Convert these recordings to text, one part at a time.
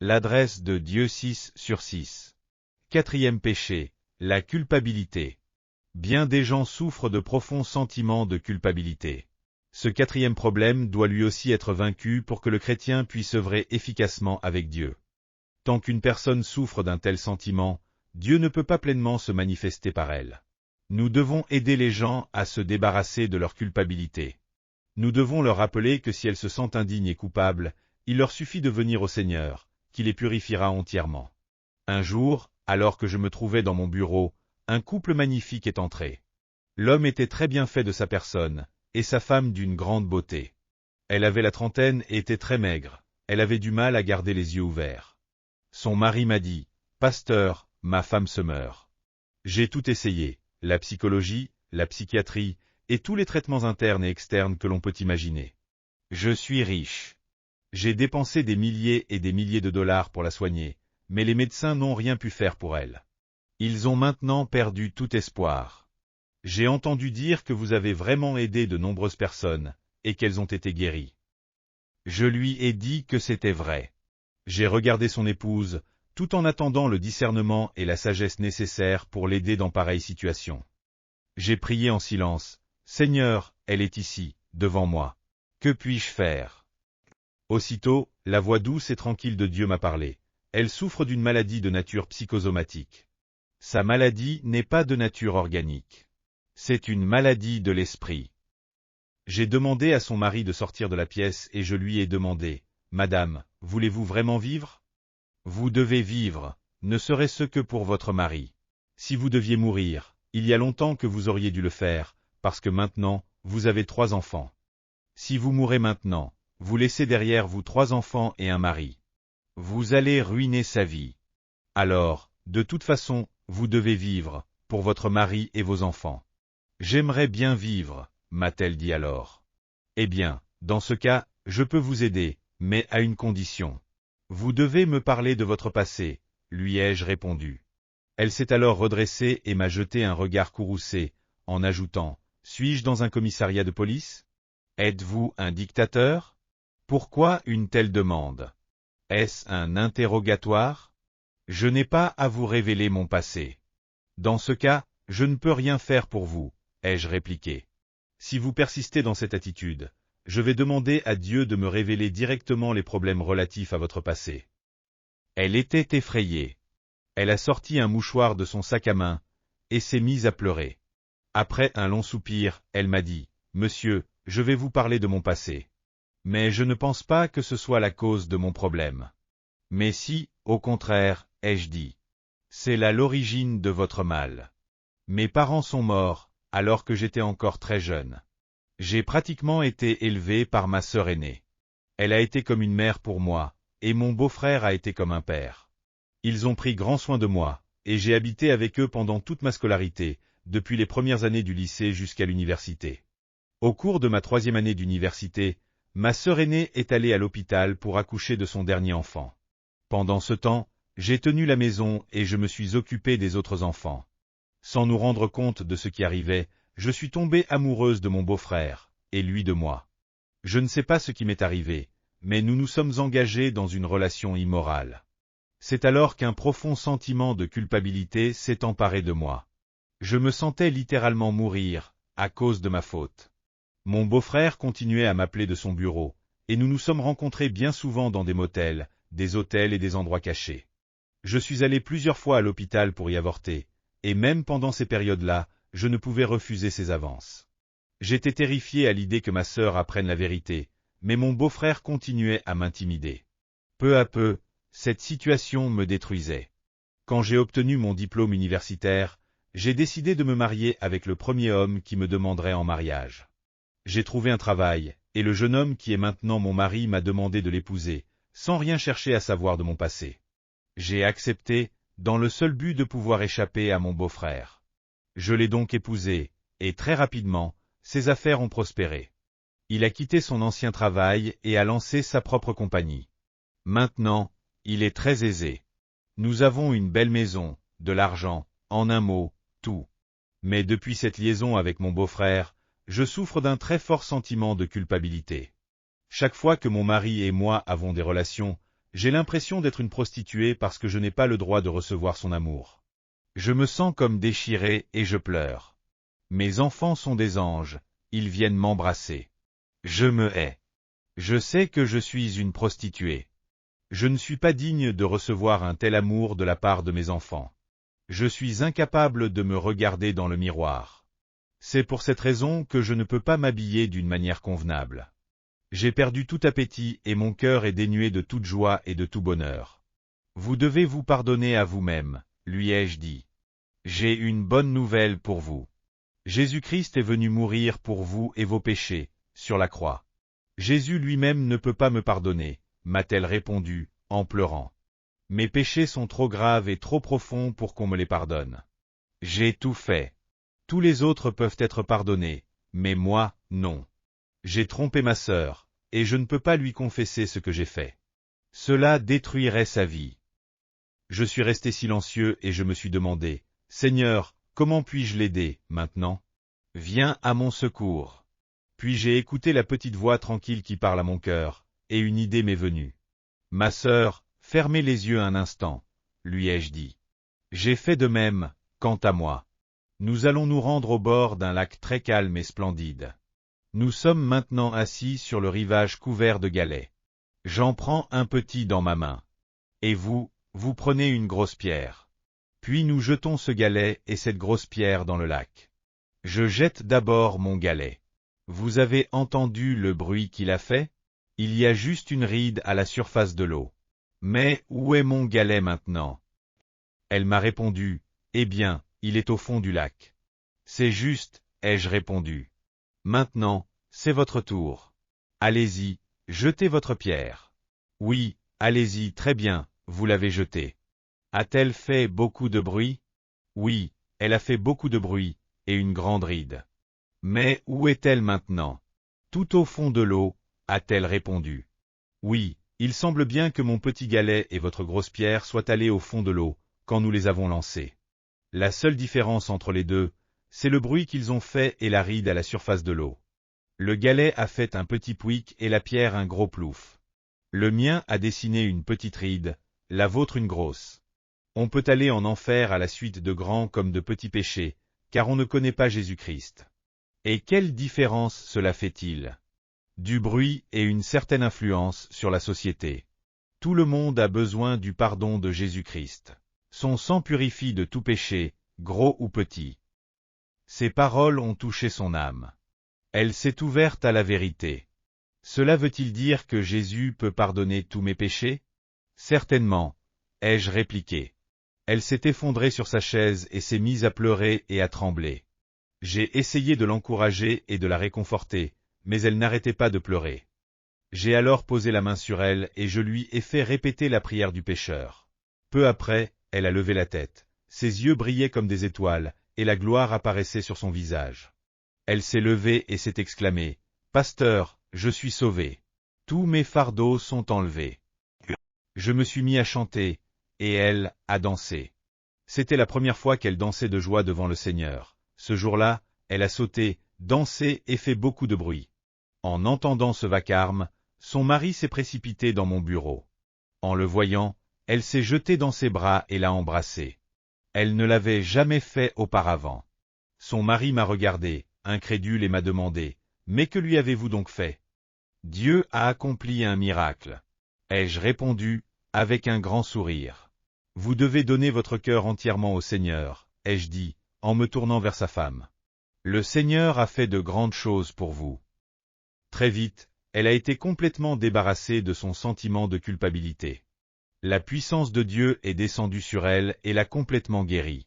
L'adresse de Dieu 6/6. Quatrième péché, la culpabilité. Bien des gens souffrent de profonds sentiments de culpabilité. Ce quatrième problème doit lui aussi être vaincu pour que le chrétien puisse œuvrer efficacement avec Dieu. Tant qu'une personne souffre d'un tel sentiment, Dieu ne peut pas pleinement se manifester par elle. Nous devons aider les gens à se débarrasser de leur culpabilité. Nous devons leur rappeler que si elles se sentent indignes et coupables, il leur suffit de venir au Seigneur, qui les purifiera entièrement. Un jour, alors que je me trouvais dans mon bureau, un couple magnifique est entré. L'homme était très bien fait de sa personne, et sa femme d'une grande beauté. Elle avait la trentaine et était très maigre, elle avait du mal à garder les yeux ouverts. Son mari m'a dit, « Pasteur, ma femme se meurt. J'ai tout essayé, la psychologie, la psychiatrie, et tous les traitements internes et externes que l'on peut imaginer. Je suis riche. J'ai dépensé des milliers et des milliers de dollars pour la soigner, mais les médecins n'ont rien pu faire pour elle. Ils ont maintenant perdu tout espoir. J'ai entendu dire que vous avez vraiment aidé de nombreuses personnes, et qu'elles ont été guéries. » Je lui ai dit que c'était vrai. J'ai regardé son épouse, tout en attendant le discernement et la sagesse nécessaires pour l'aider dans pareille situation. J'ai prié en silence, « Seigneur, elle est ici, devant moi. Que puis-je faire ?» Aussitôt, la voix douce et tranquille de Dieu m'a parlé. Elle souffre d'une maladie de nature psychosomatique. Sa maladie n'est pas de nature organique. C'est une maladie de l'esprit. J'ai demandé à son mari de sortir de la pièce et je lui ai demandé, « Madame, voulez-vous vraiment vivre? Vous devez vivre, ne serait-ce que pour votre mari. Si vous deviez mourir, il y a longtemps que vous auriez dû le faire, parce que maintenant, vous avez 3 enfants. Si vous mourrez maintenant, vous laissez derrière vous 3 enfants et un mari. Vous allez ruiner sa vie. Alors, de toute façon, vous devez vivre, pour votre mari et vos enfants. » J'aimerais bien vivre, m'a-t-elle dit alors. Eh bien, dans ce cas, je peux vous aider, mais à une condition. Vous devez me parler de votre passé, lui ai-je répondu. Elle s'est alors redressée et m'a jeté un regard courroucé, en ajoutant, « Suis-je dans un commissariat de police? Êtes-vous un dictateur? Pourquoi une telle demande? Est-ce un interrogatoire? Je n'ai pas à vous révéler mon passé. Dans ce cas, je ne peux rien faire pour vous, ai-je répliqué. Si vous persistez dans cette attitude, je vais demander à Dieu de me révéler directement les problèmes relatifs à votre passé. » Elle était effrayée. Elle a sorti un mouchoir de son sac à main, et s'est mise à pleurer. Après un long soupir, elle m'a dit, « Monsieur, je vais vous parler de mon passé. Mais je ne pense pas que ce soit la cause de mon problème. Mais si, au contraire, ai-je dit. C'est là l'origine de votre mal. Mes parents sont morts, alors que j'étais encore très jeune. J'ai pratiquement été élevé par ma sœur aînée. Elle a été comme une mère pour moi, et mon beau-frère a été comme un père. Ils ont pris grand soin de moi, et j'ai habité avec eux pendant toute ma scolarité, depuis les premières années du lycée jusqu'à l'université. Au cours de ma 3e année d'université, ma sœur aînée est allée à l'hôpital pour accoucher de son dernier enfant. Pendant ce temps, j'ai tenu la maison et je me suis occupé des autres enfants. Sans nous rendre compte de ce qui arrivait, je suis tombée amoureuse de mon beau-frère, et lui de moi. Je ne sais pas ce qui m'est arrivé, mais nous nous sommes engagés dans une relation immorale. C'est alors qu'un profond sentiment de culpabilité s'est emparé de moi. Je me sentais littéralement mourir, à cause de ma faute. Mon beau-frère continuait à m'appeler de son bureau, et nous nous sommes rencontrés bien souvent dans des motels, des hôtels et des endroits cachés. Je suis allé plusieurs fois à l'hôpital pour y avorter, et même pendant ces périodes-là, je ne pouvais refuser ses avances. J'étais terrifié à l'idée que ma sœur apprenne la vérité, mais mon beau-frère continuait à m'intimider. Peu à peu, cette situation me détruisait. Quand j'ai obtenu mon diplôme universitaire, j'ai décidé de me marier avec le premier homme qui me demanderait en mariage. J'ai trouvé un travail, et le jeune homme qui est maintenant mon mari m'a demandé de l'épouser, sans rien chercher à savoir de mon passé. J'ai accepté, dans le seul but de pouvoir échapper à mon beau-frère. Je l'ai donc épousé, et très rapidement, ses affaires ont prospéré. Il a quitté son ancien travail et a lancé sa propre compagnie. Maintenant, il est très aisé. Nous avons une belle maison, de l'argent, en un mot, tout. Mais depuis cette liaison avec mon beau-frère, je souffre d'un très fort sentiment de culpabilité. Chaque fois que mon mari et moi avons des relations, J'ai l'impression d'être une prostituée parce que je n'ai pas le droit de recevoir son amour. Je me sens comme déchiré et je pleure. Mes enfants sont des anges, ils viennent m'embrasser. Je me hais. Je sais que je suis une prostituée. Je ne suis pas digne de recevoir un tel amour de la part de mes enfants. Je suis incapable de me regarder dans le miroir. C'est pour cette raison que je ne peux pas m'habiller d'une manière convenable. J'ai perdu tout appétit et mon cœur est dénué de toute joie et de tout bonheur. Vous devez vous pardonner à vous-même, lui ai-je dit. J'ai une bonne nouvelle pour vous. Jésus-Christ est venu mourir pour vous et vos péchés, sur la croix. Jésus lui-même ne peut pas me pardonner, m'a-t-elle répondu, en pleurant. Mes péchés sont trop graves et trop profonds pour qu'on me les pardonne. J'ai tout fait. Tous les autres peuvent être pardonnés, mais moi, non. J'ai trompé ma sœur, et je ne peux pas lui confesser ce que j'ai fait. Cela détruirait sa vie. Je suis resté silencieux et je me suis demandé, « Seigneur, comment puis-je l'aider, maintenant? Viens à mon secours. » Puis j'ai écouté la petite voix tranquille qui parle à mon cœur, et une idée m'est venue. « Ma sœur, fermez les yeux un instant, » lui ai-je dit. J'ai fait de même, quant à moi. Nous allons nous rendre au bord d'un lac très calme et splendide. Nous sommes maintenant assis sur le rivage couvert de galets. J'en prends un petit dans ma main. Et vous, vous prenez une grosse pierre. Puis nous jetons ce galet et cette grosse pierre dans le lac. Je jette d'abord mon galet. Vous avez entendu le bruit qu'il a fait? Il y a juste une ride à la surface de l'eau. Mais où est mon galet maintenant? Elle m'a répondu, eh bien, il est au fond du lac. C'est juste, ai-je répondu. Maintenant, c'est votre tour. Allez-y, jetez votre pierre. Oui, allez-y, très bien, vous l'avez jetée. A-t-elle fait beaucoup de bruit? Oui, elle a fait beaucoup de bruit, et une grande ride. Mais où est-elle maintenant? Tout au fond de l'eau, a-t-elle répondu. Oui, il semble bien que mon petit galet et votre grosse pierre soient allés au fond de l'eau, quand nous les avons lancés. La seule différence entre les deux, c'est le bruit qu'ils ont fait et la ride à la surface de l'eau. Le galet a fait un petit pouic et la pierre un gros plouf. Le mien a dessiné une petite ride, la vôtre une grosse. On peut aller en enfer à la suite de grands comme de petits péchés, car on ne connaît pas Jésus-Christ. Et quelle différence cela fait-il? Du bruit et une certaine influence sur la société. Tout le monde a besoin du pardon de Jésus-Christ. Son sang purifie de tout péché, gros ou petit. Ses paroles ont touché son âme. Elle s'est ouverte à la vérité. Cela veut-il dire que Jésus peut pardonner tous mes péchés? Certainement, ai-je répliqué. Elle s'est effondrée sur sa chaise et s'est mise à pleurer et à trembler. J'ai essayé de l'encourager et de la réconforter, mais elle n'arrêtait pas de pleurer. J'ai alors posé la main sur elle et je lui ai fait répéter la prière du pécheur. Peu après, elle a levé la tête. Ses yeux brillaient comme des étoiles, et la gloire apparaissait sur son visage. Elle s'est levée et s'est exclamée, « Pasteur, je suis sauvée. Tous mes fardeaux sont enlevés. » Je me suis mis à chanter, et elle, à danser. C'était la première fois qu'elle dansait de joie devant le Seigneur. Ce jour-là, elle a sauté, dansé et fait beaucoup de bruit. En entendant ce vacarme, son mari s'est précipité dans mon bureau. En le voyant, elle s'est jetée dans ses bras et l'a embrassé. Elle ne l'avait jamais fait auparavant. Son mari m'a regardé, incrédule, et m'a demandé, « Mais que lui avez-vous donc fait? » Dieu a accompli un miracle. Ai-je répondu, avec un grand sourire. Vous devez donner votre cœur entièrement au Seigneur, ai-je dit, en me tournant vers sa femme. Le Seigneur a fait de grandes choses pour vous. Très vite, elle a été complètement débarrassée de son sentiment de culpabilité. La puissance de Dieu est descendue sur elle et l'a complètement guérie.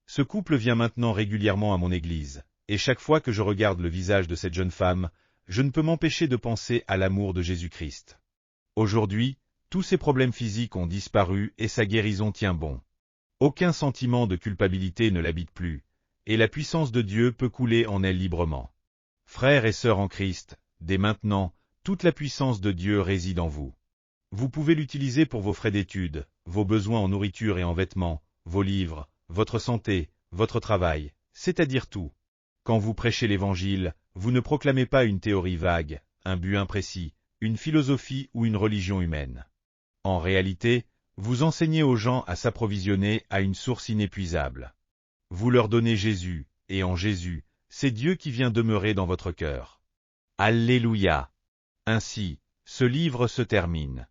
Ce couple vient maintenant régulièrement à mon église, et chaque fois que je regarde le visage de cette jeune femme, je ne peux m'empêcher de penser à l'amour de Jésus-Christ. Aujourd'hui, tous ses problèmes physiques ont disparu et sa guérison tient bon. Aucun sentiment de culpabilité ne l'habite plus, et la puissance de Dieu peut couler en elle librement. Frères et sœurs en Christ, dès maintenant, toute la puissance de Dieu réside en vous. Vous pouvez l'utiliser pour vos frais d'études, vos besoins en nourriture et en vêtements, vos livres, votre santé, votre travail, c'est-à-dire tout. Quand vous prêchez l'Évangile, vous ne proclamez pas une théorie vague, un but imprécis, une philosophie ou une religion humaine. En réalité, vous enseignez aux gens à s'approvisionner à une source inépuisable. Vous leur donnez Jésus, et en Jésus, c'est Dieu qui vient demeurer dans votre cœur. Alléluia! Ainsi, ce livre se termine.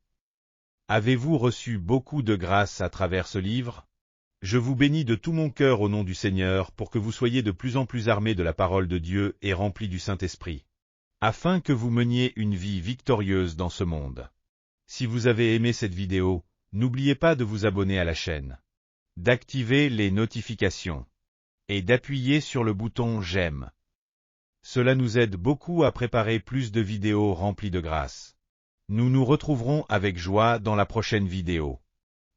Avez-vous reçu beaucoup de grâce à travers ce livre? Je vous bénis de tout mon cœur au nom du Seigneur pour que vous soyez de plus en plus armés de la parole de Dieu et remplis du Saint-Esprit, afin que vous meniez une vie victorieuse dans ce monde. Si vous avez aimé cette vidéo, n'oubliez pas de vous abonner à la chaîne, d'activer les notifications et d'appuyer sur le bouton j'aime. Cela nous aide beaucoup à préparer plus de vidéos remplies de grâce. Nous nous retrouverons avec joie dans la prochaine vidéo.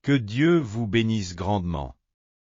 Que Dieu vous bénisse grandement.